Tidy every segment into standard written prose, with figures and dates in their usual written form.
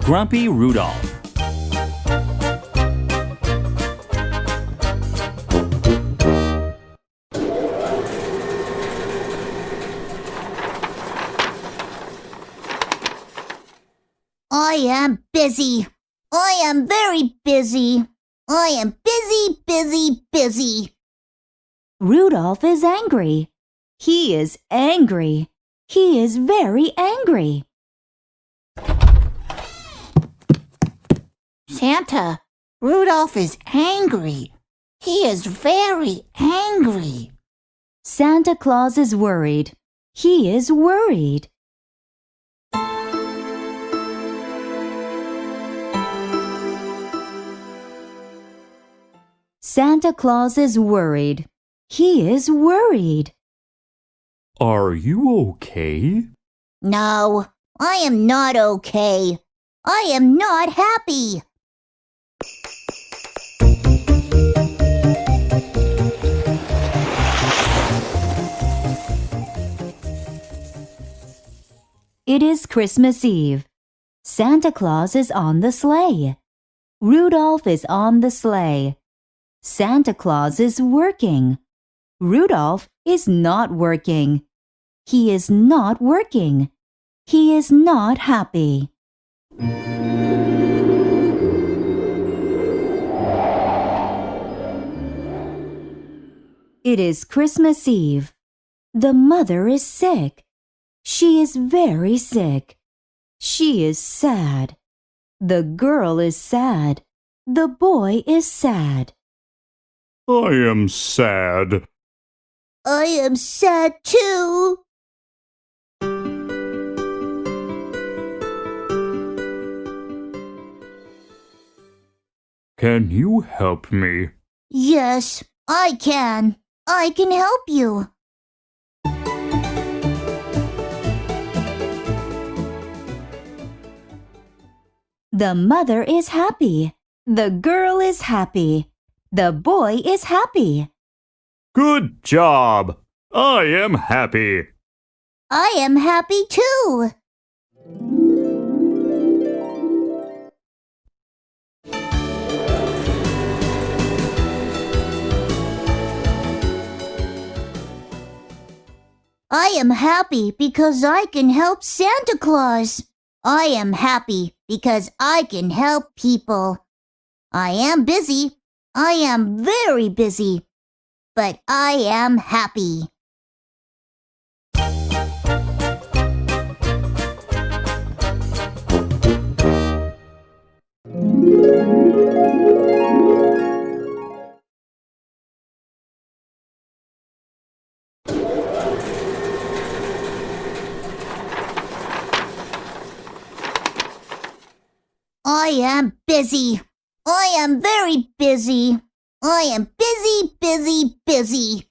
Grumpy Rudolph. I am busy. I am very busy. I am busy, busy, busy. Rudolph is angry. He is angry. He is very angry. Santa, Rudolph is angry. He is very angry. Santa Claus is worried. He is worried. Santa Claus is worried. He is worried. Are you okay? No, I am not okay. I am not happy. It is Christmas Eve. Santa Claus is on the sleigh. Rudolph is on the sleigh. Santa Claus is working. Rudolph is not working. He is not working. He is not happy. It is Christmas Eve. The mother is sick. She is very sick. She is sad. The girl is sad. The boy is sad. I am sad. I am sad too. Can you help me? Yes, I can. I can help you. The mother is happy. The girl is happy. The boy is happy. Good job. I am happy. I am happy too. I am happy because I can help Santa Claus. I am happy because I can help people. I am busy. I am very busy. But I am happy. I am busy. I am very busy. I am busy, busy, busy.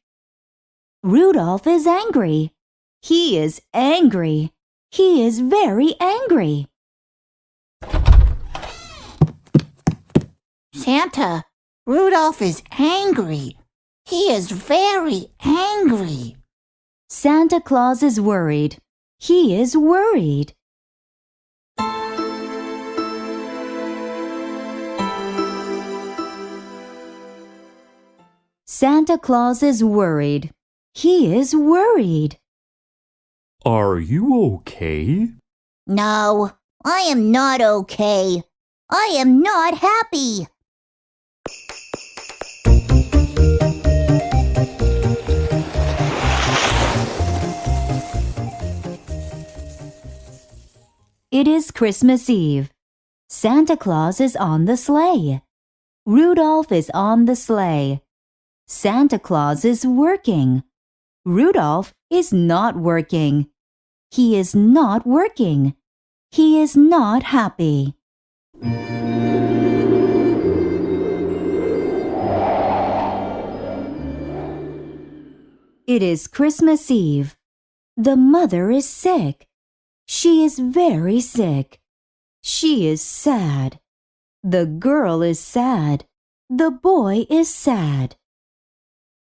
Rudolph is angry. He is angry. He is very angry. Santa, Rudolph is angry. He is very angry. Santa Claus is worried. He is worried. Santa Claus is worried. He is worried. Are you okay? No, I am not okay. I am not happy. It is Christmas Eve. Santa Claus is on the sleigh. Rudolph is on the sleigh. Santa Claus is working. Rudolph is not working. He is not working. He is not happy. It is Christmas Eve. The mother is sick. She is very sick. She is sad. The girl is sad. The boy is sad.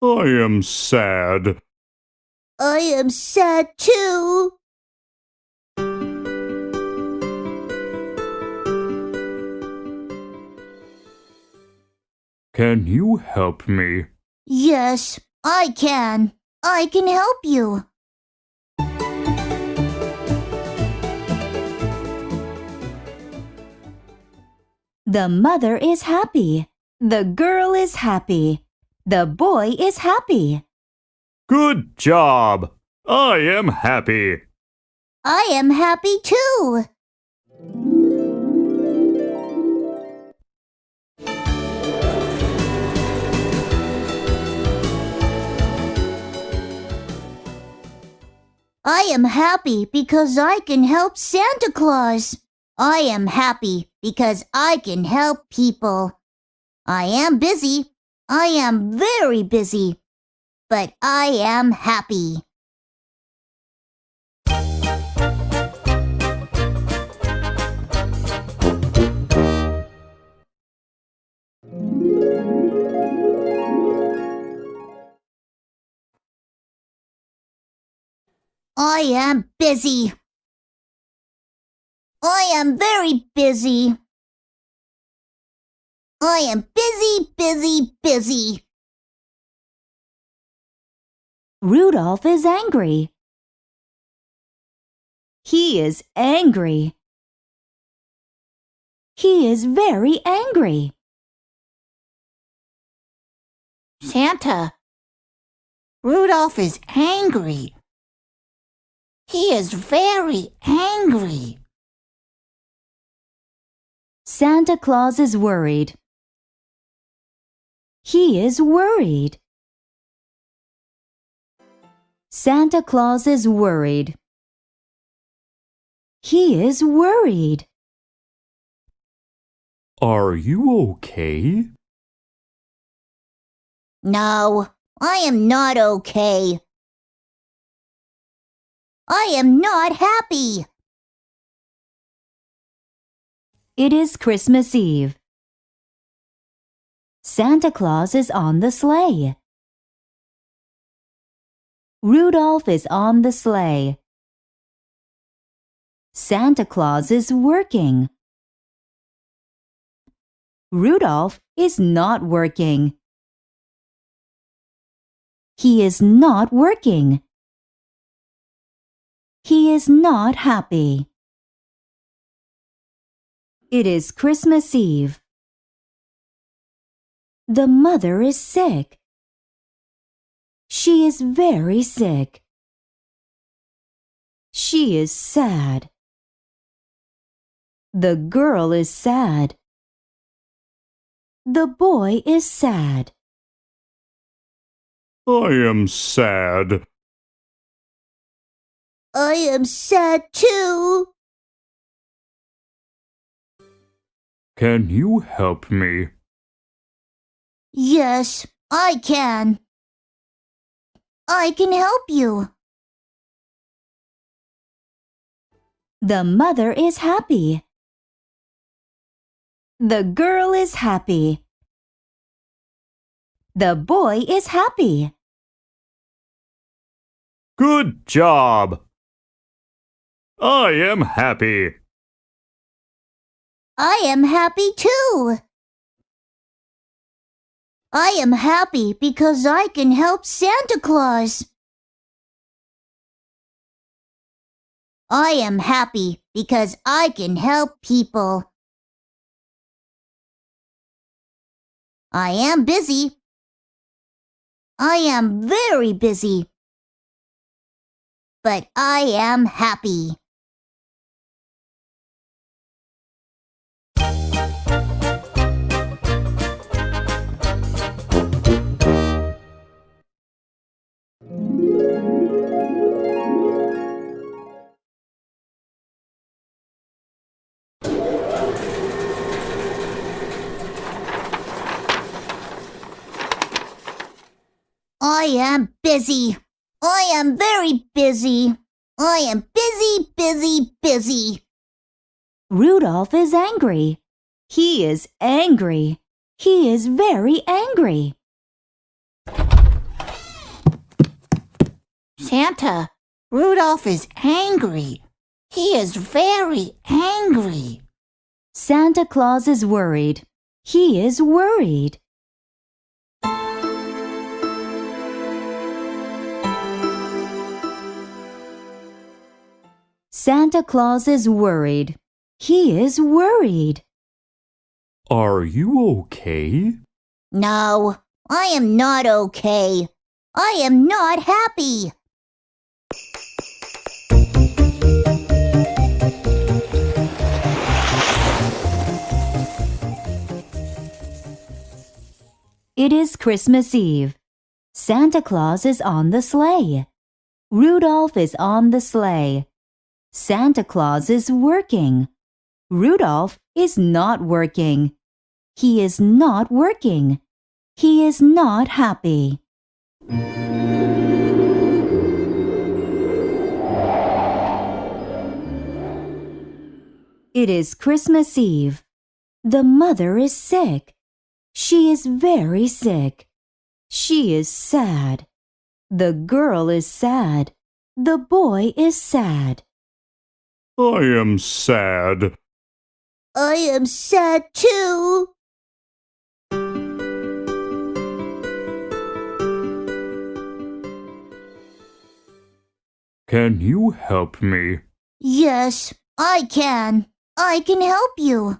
I am sad. I am sad too. Can you help me? Yes, I can. I can help you. The mother is happy. The girl is happy. The boy is happy. Good job! I am happy. I am happy too. I am happy because I can help Santa Claus. I am happy because I can help people. I am busy. I am very busy. But I am happy. I am busy. I am very busy. I am busy. Rudolph is angry. He is angry. He is very angry. Santa, Rudolph is angry. He is very angry. Santa Claus is worried. He is worried. Santa Claus is worried. He is worried. Are you okay? No, I am not okay. I am not happy. It is Christmas Eve. Santa Claus is on the sleigh. Rudolph is on the sleigh. Santa Claus is working. Rudolph is not working. He is not working. He is not happy. It is Christmas Eve. The mother is sick. She is very sick. She is sad. The girl is sad. The boy is sad. I am sad. I am sad too. Can you help me? Yes, I can. I can help you. The mother is happy. The girl is happy. The boy is happy. Good job! I am happy. I am happy too. I am happy because I can help Santa Claus. I am happy because I can help people. I am busy. I am very busy. But I am happy. I am busy. I am very busy. I am busy. Rudolph is angry. He is angry. He is very angry. Santa, Rudolph is angry. He is very angry. Santa Claus is worried. He is worried. Santa Claus is worried. He is worried. Are you okay? No, I am not okay. I am not happy. It is Christmas Eve. Santa Claus is on the sleigh. Rudolph is on the sleigh. Santa Claus is working. Rudolph is not working. He is not working. He is not happy. It is Christmas Eve. The mother is sick. She is very sick. She is sad. The girl is sad. The boy is sad. I am sad. I am sad too. Can you help me? Yes, I can. I can help you.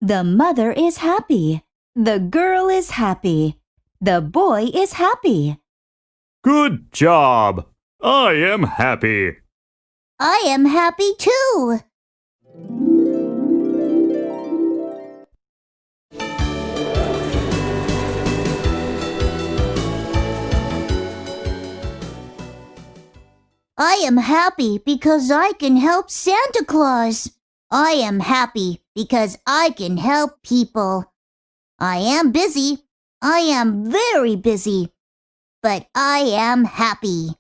The mother is happy. The girl is happy. The boy is happy. Good job. I am happy. I am happy too. I am happy because I can help Santa Claus. I am happy because I can help people. I am busy. I am very busy. But I am happy.